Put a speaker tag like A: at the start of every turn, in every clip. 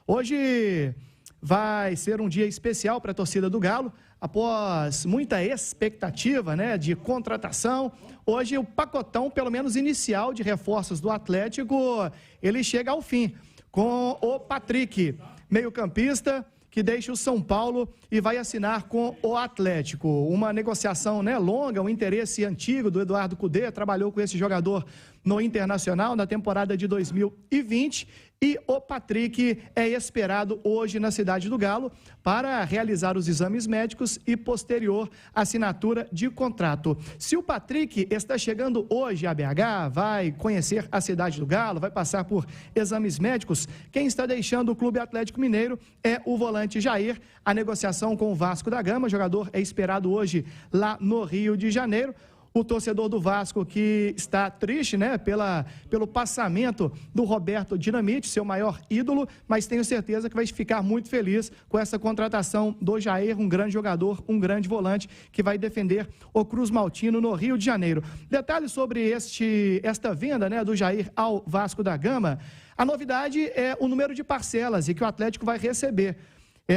A: Hoje vai ser um dia especial para a torcida do Galo, após muita expectativa, né, de contratação. Hoje o pacotão, pelo menos inicial, de reforços do Atlético, ele chega ao fim, com o Patrick, meio-campista, que deixa o São Paulo e vai assinar com o Atlético. Uma negociação, né, longa, um interesse antigo do Eduardo Cudê, trabalhou com esse jogador no Internacional na temporada de 2020 e o Patrick é esperado hoje na cidade do Galo para realizar os exames médicos e posterior assinatura de contrato. Se o Patrick está chegando hoje a BH, vai conhecer a cidade do Galo, vai passar por exames médicos, quem está deixando o Clube Atlético Mineiro é o volante Jair. A negociação com o Vasco da Gama, o jogador é esperado hoje lá no Rio de Janeiro. O torcedor do Vasco que está triste, né, pelo passamento do Roberto Dinamite, seu maior ídolo, mas tenho certeza que vai ficar muito feliz com essa contratação do Jair, um grande jogador, um grande volante que vai defender o Cruz Maltino no Rio de Janeiro. Detalhes sobre esta venda, né, do Jair ao Vasco da Gama. A novidade é o número de parcelas e que o Atlético vai receber.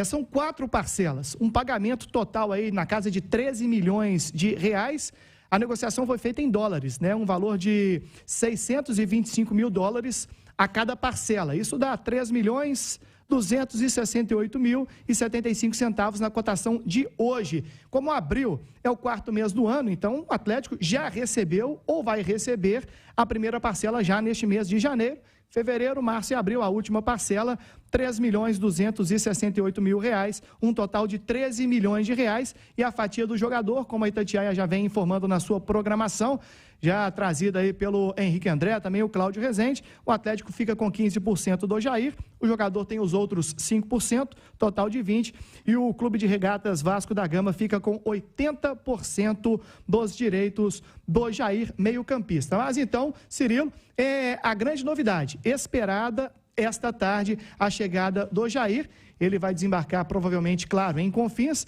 A: São 4 parcelas, um pagamento total aí na casa de 13 milhões de reais. A negociação foi feita em dólares, né? Um valor de 625 mil dólares a cada parcela. Isso dá 3.268.075 na cotação de hoje. Como abril é o 4º mês do ano, então o Atlético já recebeu ou vai receber a primeira parcela já neste mês de janeiro. Fevereiro, março e abril, a última parcela, R$3.268.000, um total de 13 milhões de reais. E a fatia do jogador, como a Itatiaia já vem informando na sua programação, já trazida aí pelo Henrique André, também o Cláudio Rezende, o Atlético fica com 15% do Jair, o jogador tem os outros 5%, total de 20%, e o Clube de Regatas Vasco da Gama fica com 80% dos direitos do Jair, meio-campista. Mas então, Cirilo, é a grande novidade, esperada esta tarde, a chegada do Jair. Ele vai desembarcar provavelmente, claro, em Confins.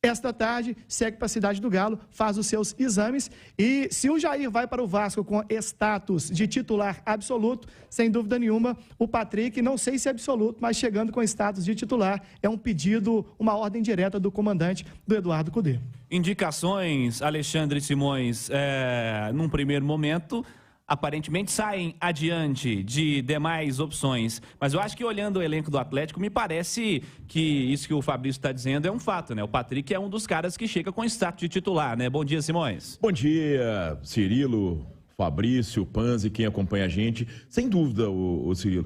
A: Esta tarde, segue para a cidade do Galo, faz os seus exames e se o Jair vai para o Vasco com status de titular absoluto, sem dúvida nenhuma, o Patrick, não sei se é absoluto, mas chegando com status de titular, é um pedido, uma ordem direta do comandante do Eduardo Cudê.
B: Indicações, Alexandre Simões, num primeiro momento, aparentemente saem adiante de demais opções, mas eu acho que olhando o elenco do Atlético, me parece que isso que o Fabrício está dizendo é um fato, né? O Patrick é um dos caras que chega com status de titular, né? Bom dia, Simões.
C: Bom dia, Cirilo, Fabrício, Panzi, quem acompanha a gente. Sem dúvida, o Cirilo.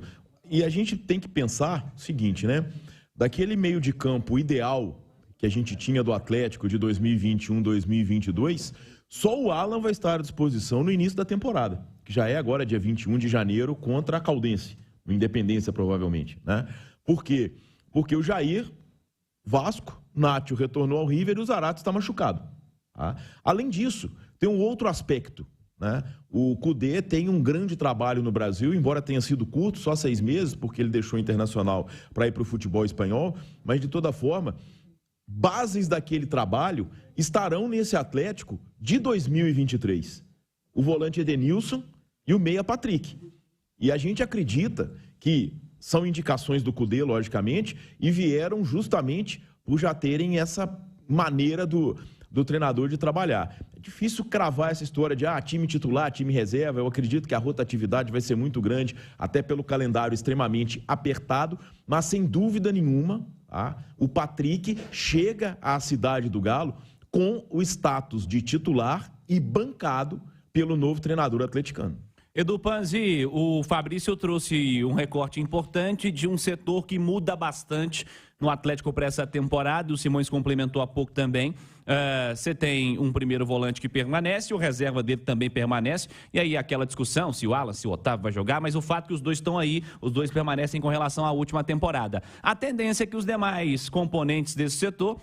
C: E a gente tem que pensar o seguinte, né? Daquele meio de campo ideal que a gente tinha do Atlético de 2021, 2022... só o Alan vai estar à disposição no início da temporada, que já é agora dia 21 de janeiro contra a Caldense, no Independência provavelmente, né? Por quê? Porque o Jair, Vasco, Nátio retornou ao River e o Zarato está machucado. Tá? Além disso, tem um outro aspecto, né? O Cudê tem um grande trabalho no Brasil, embora tenha sido curto, só 6 meses, porque ele deixou o Internacional para ir para o futebol espanhol, mas de toda forma, bases daquele trabalho estarão nesse Atlético de 2023. O volante Edenilson e o meia Patrick. E a gente acredita que são indicações do Cudê, logicamente, e vieram justamente por já terem essa maneira do treinador de trabalhar. É difícil cravar essa história de time titular, time reserva. Eu acredito que a rotatividade vai ser muito grande, até pelo calendário extremamente apertado, mas sem dúvida nenhuma, o Patrick chega à cidade do Galo com o status de titular e bancado pelo novo treinador atleticano.
B: Edu Panzi, o Fabrício trouxe um recorte importante de um setor que muda bastante no Atlético para essa temporada, o Simões complementou há pouco também. Você tem um primeiro volante que permanece, o reserva dele também permanece, e aí aquela discussão se o Alan, se o Otávio vai jogar, mas o fato é que os dois estão aí, os dois permanecem com relação à última temporada. A tendência é que os demais componentes desse setor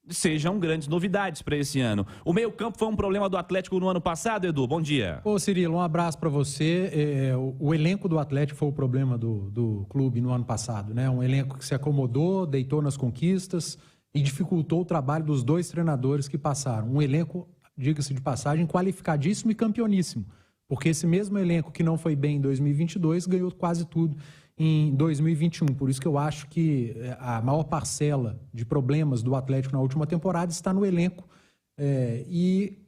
B: sejam grandes novidades para esse ano. O meio-campo foi um problema do Atlético no ano passado, Edu? Bom dia.
D: Ô, Cirilo, um abraço para você. O elenco do Atlético foi o problema do clube no ano passado, né? Um elenco que se acomodou, deitou nas conquistas e dificultou o trabalho dos 2 treinadores que passaram. Um elenco, diga-se de passagem, qualificadíssimo e campeoníssimo, porque esse mesmo elenco que não foi bem em 2022 ganhou quase tudo em 2021. Por isso que eu acho que a maior parcela de problemas do Atlético na última temporada está no elenco, e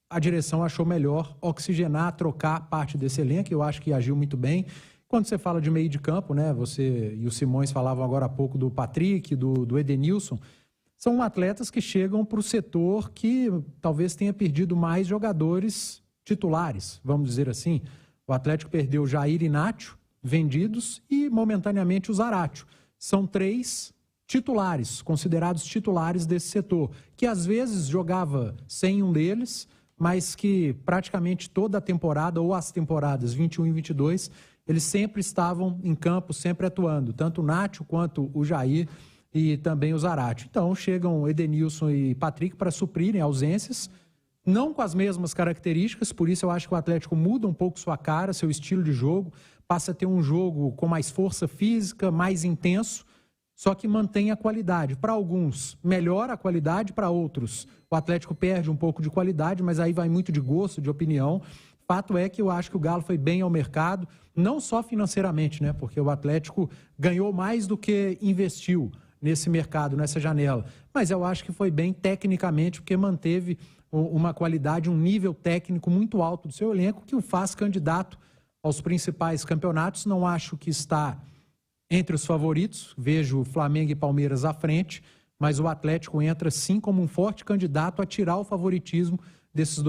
D: a direção achou melhor oxigenar, trocar parte desse elenco. Eu acho que agiu muito bem. Quando você fala de meio de campo, né, você e o Simões falavam agora há pouco do Patrick, do Edenilson, são atletas que chegam para o setor que talvez tenha perdido mais jogadores titulares, vamos dizer assim. O Atlético perdeu Jair e Nacho, vendidos, e momentaneamente o Zaratio. São 3 titulares, considerados titulares desse setor, que às vezes jogava sem um deles, mas que praticamente toda a temporada, ou as temporadas 21 e 22, eles sempre estavam em campo, sempre atuando, tanto o Nacho quanto o Jair e também o Zaratio. Então chegam Edenilson e Patrick para suprirem ausências, não com as mesmas características, por isso eu acho que o Atlético muda um pouco sua cara, seu estilo de jogo, passa a ter um jogo com mais força física, mais intenso, só que mantém a qualidade. Para alguns, melhora a qualidade, para outros, o Atlético perde um pouco de qualidade, mas aí vai muito de gosto, de opinião. Fato é que eu acho que o Galo foi bem ao mercado, não só financeiramente, né? Porque o Atlético ganhou mais do que investiu nesse mercado, nessa janela. Mas eu acho que foi bem tecnicamente, porque manteve uma qualidade, um nível técnico muito alto do seu elenco, que o faz candidato aos principais campeonatos. Não acho que está entre os favoritos, vejo Flamengo e Palmeiras à frente, mas o Atlético entra sim como um forte candidato a tirar o favoritismo desses dois